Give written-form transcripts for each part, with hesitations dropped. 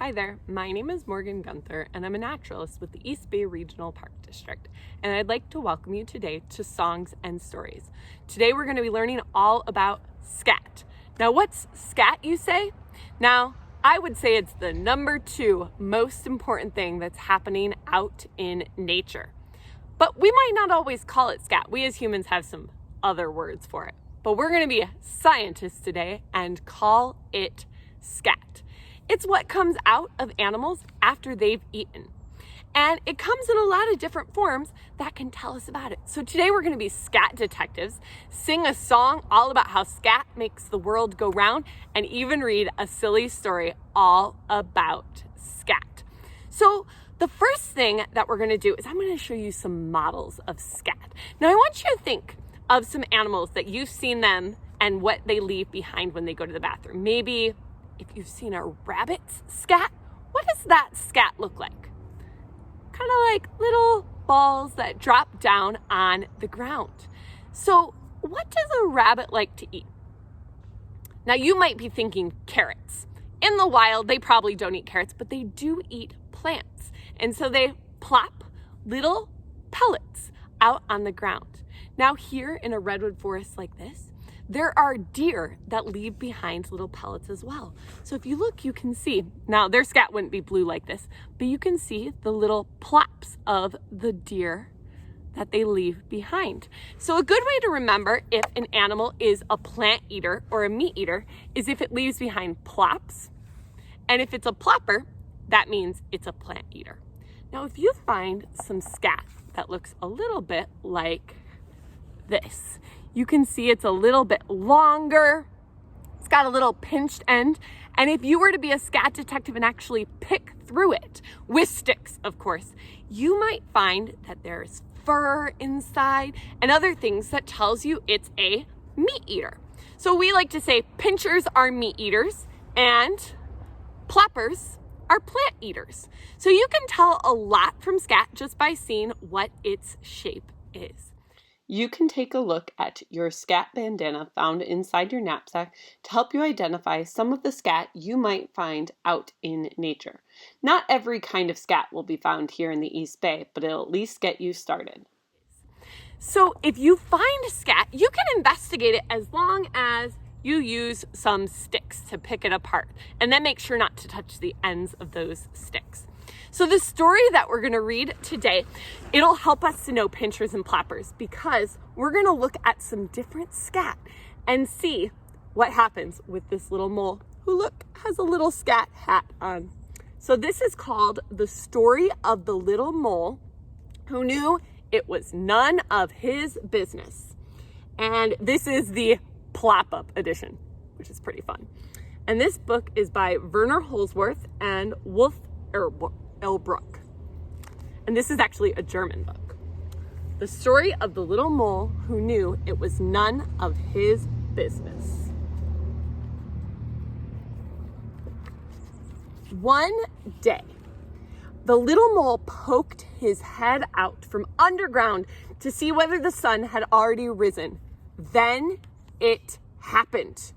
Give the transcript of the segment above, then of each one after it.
Hi there, my name is Morgan Gunther and I'm a naturalist with the East Bay Regional Park District, and I'd like to welcome you today to Songs and Stories. Today we're going to be learning all about scat. Now what's scat, you say? Now I would say it's the number 2 most important thing that's happening out in nature. But we might not always call it scat. We as humans have some other words for it. But we're going to be scientists today and call it scat. It's what comes out of animals after they've eaten. And it comes in a lot of different forms that can tell us about it. So today we're going to be scat detectives, sing a song all about how scat makes the world go round, and even read a silly story all about scat. So the first thing that we're going to do is I'm going to show you some models of scat. Now I want you to think of some animals that you've seen them and what they leave behind when they go to the bathroom. Maybe if you've seen a rabbit's scat, what does that scat look like? Kind of like little balls that drop down on the ground. So what does a rabbit like to eat? Now you might be thinking carrots. In the wild, they probably don't eat carrots, but they do eat plants. And so they plop little pellets out on the ground. Now here in a redwood forest like this, there are deer that leave behind little pellets as well. So if you look, you can see, now their scat wouldn't be blue like this, but you can see the little plops of the deer that they leave behind. So a good way to remember if an animal is a plant eater or a meat eater is if it leaves behind plops. And if it's a plopper, that means it's a plant eater. Now if you find some scat that looks a little bit like this, you can see it's a little bit longer. It's got a little pinched end. And if you were to be a scat detective and actually pick through it, with sticks, of course, you might find that there's fur inside and other things that tells you it's a meat eater. So we like to say pinchers are meat eaters and ploppers are plant eaters. So you can tell a lot from scat just by seeing what its shape is. You can take a look at your scat bandana found inside your knapsack to help you identify some of the scat you might find out in nature. Not every kind of scat will be found here in the East Bay, but it'll at least get you started. So if you find scat, you can investigate it as long as you use some sticks to pick it apart, and then make sure not to touch the ends of those sticks. So the story that we're going to read today, it'll help us to know pinchers and ploppers because we're going to look at some different scat and see what happens with this little mole who, look, has a little scat hat on. So this is called The Story of the Little Mole Who Knew It Was None of His Business. And this is the Plop Up edition, which is pretty fun. And this book is by Werner Holsworth and Wolf Elbrook. And this is actually a German book. The Story of the Little Mole Who Knew It Was None of His Business. One day, the little mole poked his head out from underground to see whether the sun had already risen. Then it happened.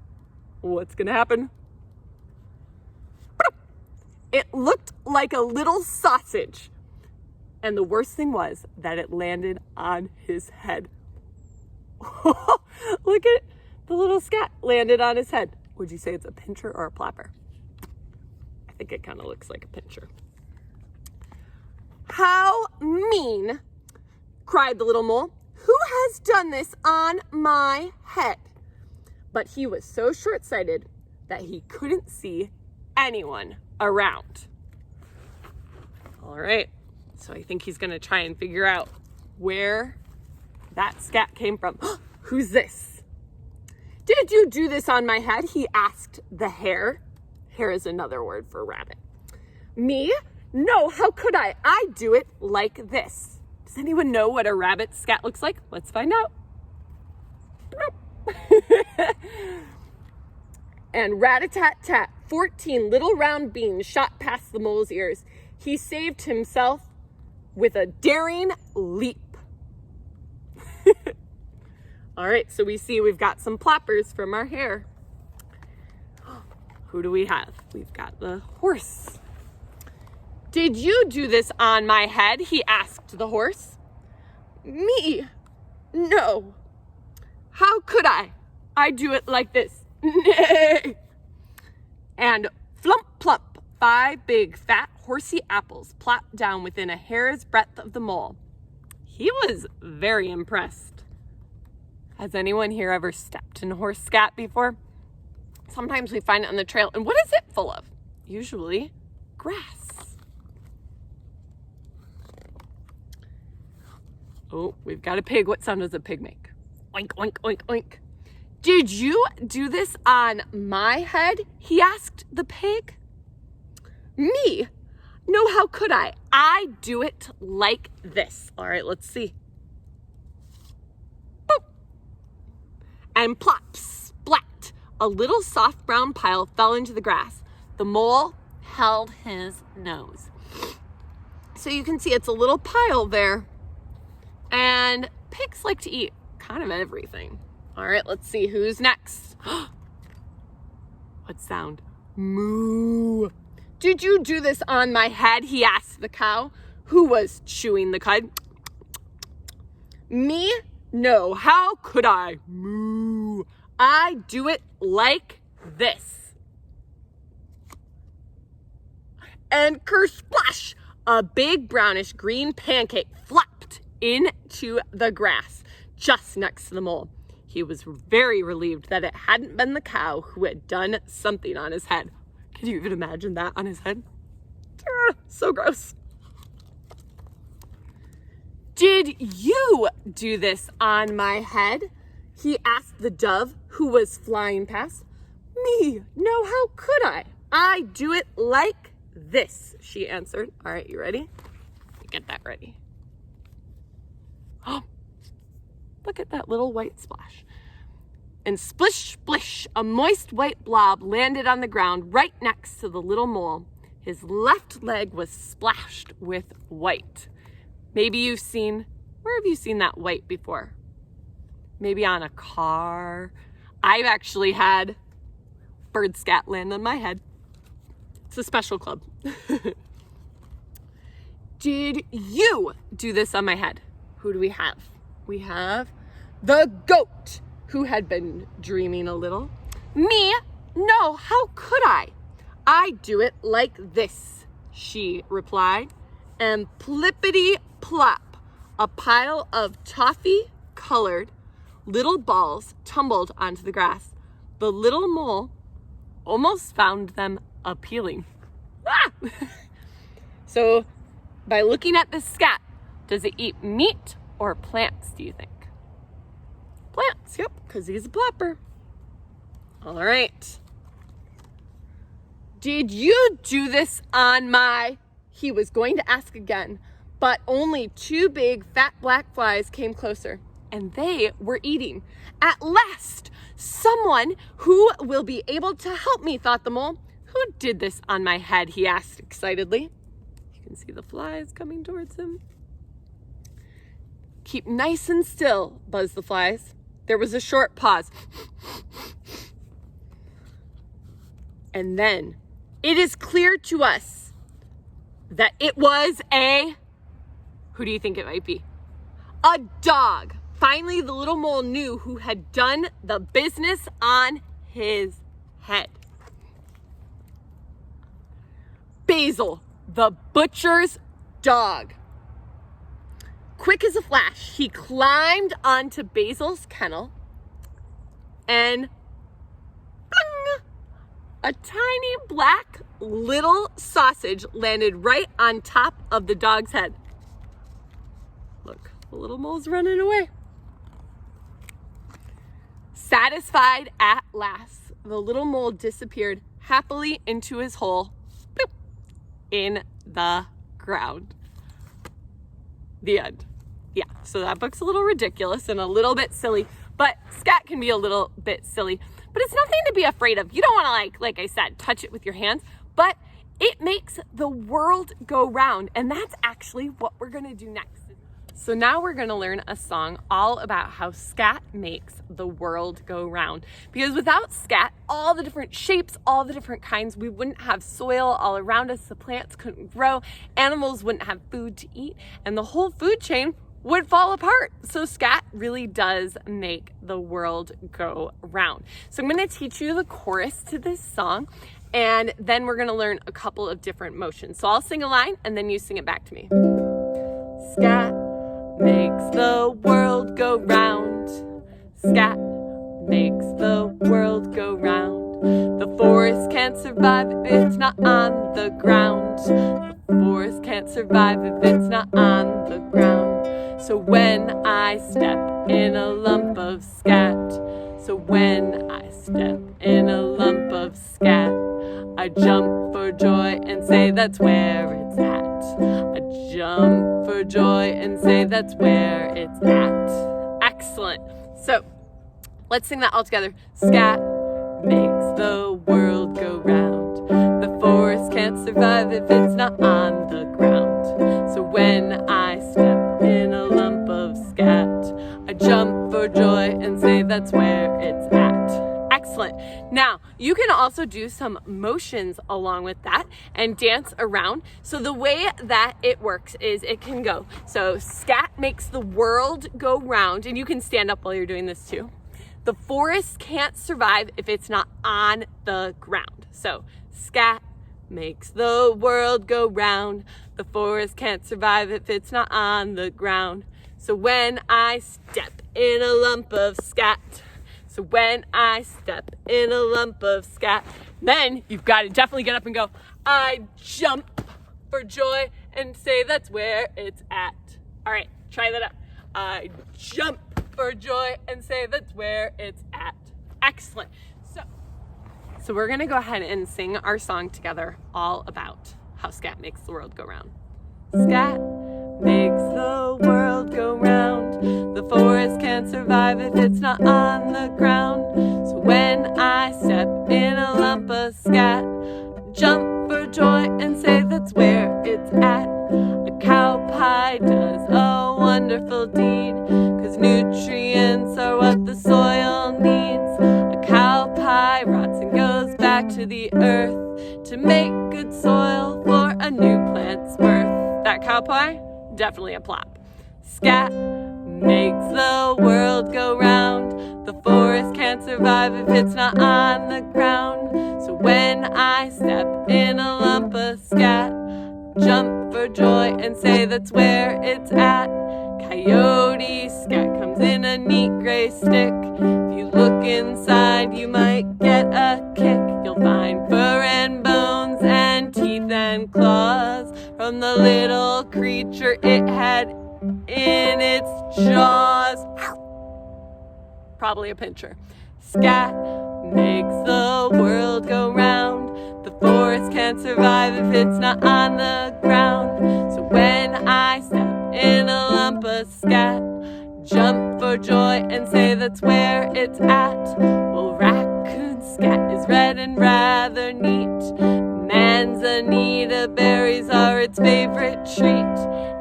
What's gonna happen? It looked like a little sausage. And the worst thing was that it landed on his head. Look at the little scat landed on his head. Would you say it's a pincher or a plopper? I think it kind of looks like a pincher. How mean, cried the little mole. Who has done this on my head? But he was so short-sighted that he couldn't see anyone around. All right, so I think he's gonna try and figure out where that scat came from. Who's this? Did you do this on my head? He asked the hare. Hare is another word for rabbit. Me? No, how could I? I do it like this. Does anyone know what a rabbit scat looks like? Let's find out. And rat-a-tat-tat, 14 little round beans shot past the mole's ears. He saved himself with a daring leap. All right, so we see we've got some ploppers from our hare. Who do we have? We've got the horse Did you do this on my head? He asked the horse. Me? No. How could I? I do it like this. Nay. And flump plump, 5 big fat horsey apples plopped down within a hair's breadth of the mole. He was very impressed. Has anyone here ever stepped in horse scat before? Sometimes we find it on the trail. And what is it full of? Usually grass. Oh, we've got a pig. What sound does a pig make? Oink, oink, oink, oink. Did you do this on my head? He asked the pig. Me? No, how could I? I do it like this. All right, let's see. Boop. And plop, splat. A little soft brown pile fell into the grass. The mole held his nose. So you can see it's a little pile there. And pigs like to eat kind of everything. All right, let's see who's next. What sound? Moo. Did you do this on my head? He asked the cow, who was chewing the cud. Me? No, how could I? Moo. I do it like this. And kersplash, a big brownish green pancake flopped into the grass just next to the mole. He was very relieved that it hadn't been the cow who had done something on his head. Can you even imagine that on his head? So gross. Did you do this on my head? He asked the dove who was flying past. Me? No, how could I? I do it like this, she answered. All right, you ready? Get that ready. Oh, look at that little white splash. And splish, splish, a moist white blob landed on the ground right next to the little mole. His left leg was splashed with white. Maybe you've seen, where have you seen that white before? Maybe on a car. I've actually had bird scat land on my head. It's a special club. Did you do this on my head? Who do we have? We have the goat, who had been dreaming a little. Me? No, how could I? I do it like this, she replied. And plippity plop, a pile of toffee-colored little balls tumbled onto the grass. The little mole almost found them appealing. Ah! So, by looking at this scat, does it eat meat or plants, do you think? Plants, yep, because he's a plopper. All right. Did you do this on my... He was going to ask again, but only 2 big fat black flies came closer, and they were eating. At last, someone who will be able to help me, thought the mole. Who did this on my head? He asked excitedly. You can see the flies coming towards him. Keep nice and still, buzzed the flies. There was a short pause. And then, it is clear to us that it was a, who do you think it might be? A dog. Finally, the little mole knew who had done the business on his head. Basil, the butcher's dog. Quick as a flash, he climbed onto Basil's kennel and bling, a tiny black little sausage landed right on top of the dog's head. Look, the little mole's running away. Satisfied at last, the little mole disappeared happily into his hole boop, in the ground. The end. Yeah, so that book's a little ridiculous and a little bit silly, but scat can be a little bit silly, but it's nothing to be afraid of. You don't want to, like I said, touch it with your hands, but it makes the world go round, and that's actually what we're going to do next. So now we're going to learn a song all about how scat makes the world go round. Because without scat, all the different shapes, all the different kinds, we wouldn't have soil all around us, the plants couldn't grow, animals wouldn't have food to eat, and the whole food chain would fall apart. So scat really does make the world go round. So I'm going to teach you the chorus to this song, and then we're going to learn a couple of different motions. So I'll sing a line and then you sing it back to me. Scat makes the world go round. Scat makes the world go round. The forest can't survive if it's not on the ground. The forest can't survive if it's not on the ground. So when I step in a lump of scat, so when I step in a lump of scat, I jump for joy and say that's where it's at. I jump for joy and say that's where it's at. Excellent. So let's sing that all together. Scat makes the world go round. The forest can't survive if it's not on the ground. So when I step in a lump of scat, I jump for joy and say that's where it's at. Excellent. Now, you can also do some motions along with that and dance around. So the way that it works is it can go. So scat makes the world go round, and you can stand up while you're doing this too. The forest can't survive if it's not on the ground. So scat makes the world go round. The forest can't survive if it's not on the ground. So when I step in a lump of scat, so when I step in a lump of scat, then you've got to definitely get up and go, I jump for joy and say that's where it's at. All right, try that out. I jump for joy and say that's where it's at. Excellent. So we're going to go ahead and sing our song together all about how scat makes the world go round. Scat makes the world go round. The forest can't survive if it's not on the ground. So when I step in a lump of scat, jump for joy and say that's where it's at. A cow pie does a wonderful deed, 'cause nutrients are what the soil needs. A cow pie rots and goes back to the earth to make good soil for a new plant's birth. That cow pie? Definitely a plop. Scat makes the world go round. The forest can't survive if it's not on the ground. So when I step in a lump of scat, jump for joy and say that's where it's at. Coyote scat comes in a neat gray stick. If you look inside, you might get a kick. You'll find fur and bones and teeth and claws from the little creature it had in its jaws. Probably a pincher. Scat makes the world go round. The forest can't survive if it's not on the ground. So when I step in a lump of scat, jump for joy and say that's where it's at. Well, raccoon scat is red and rather neat. Manzanita berries are its favorite treat.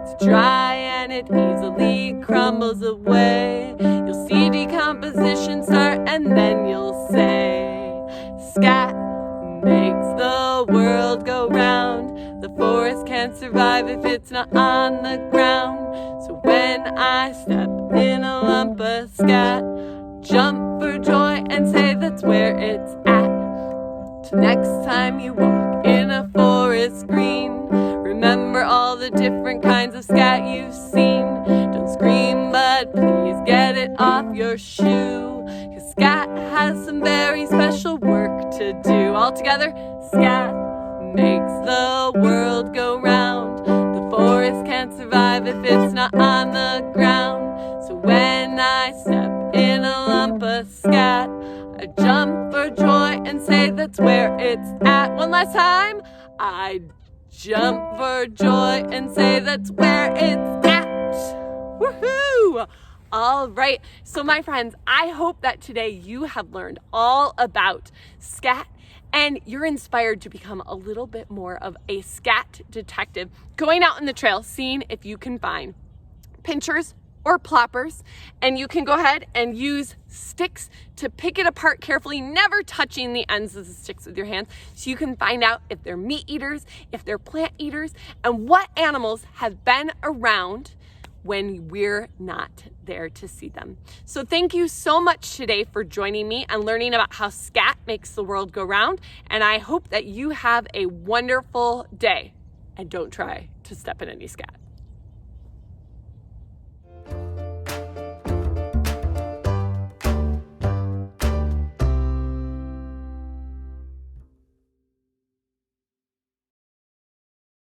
It's dry and it easily crumbles away. You'll see decomposition start and then you'll say, scat makes the world go round. The forest can't survive if it's not on the ground. So when I step in a lump of scat, jump for joy and say that's where it's at. So next time you walk in a forest green, remember all the different kinds of scat you've seen. Don't scream, but please get it off your shoe, 'cause scat has some very special work to do. All together, scat makes the world go round. The forest can't survive if it's not on the ground. So when I step in a lump of scat, I jump for joy and say that's where it's at. One last time. I jump for joy and say that's where it's at. Woohoo! All right. So my friends, I hope that today you have learned all about scat and you're inspired to become a little bit more of a scat detective, going out in the trail, seeing if you can find pinchers or ploppers, and you can go ahead and use sticks to pick it apart carefully, never touching the ends of the sticks with your hands, so you can find out if they're meat eaters, if they're plant eaters, and what animals have been around when we're not there to see them. So thank you so much today for joining me and learning about how scat makes the world go round, and I hope that you have a wonderful day, and don't try to step in any scat.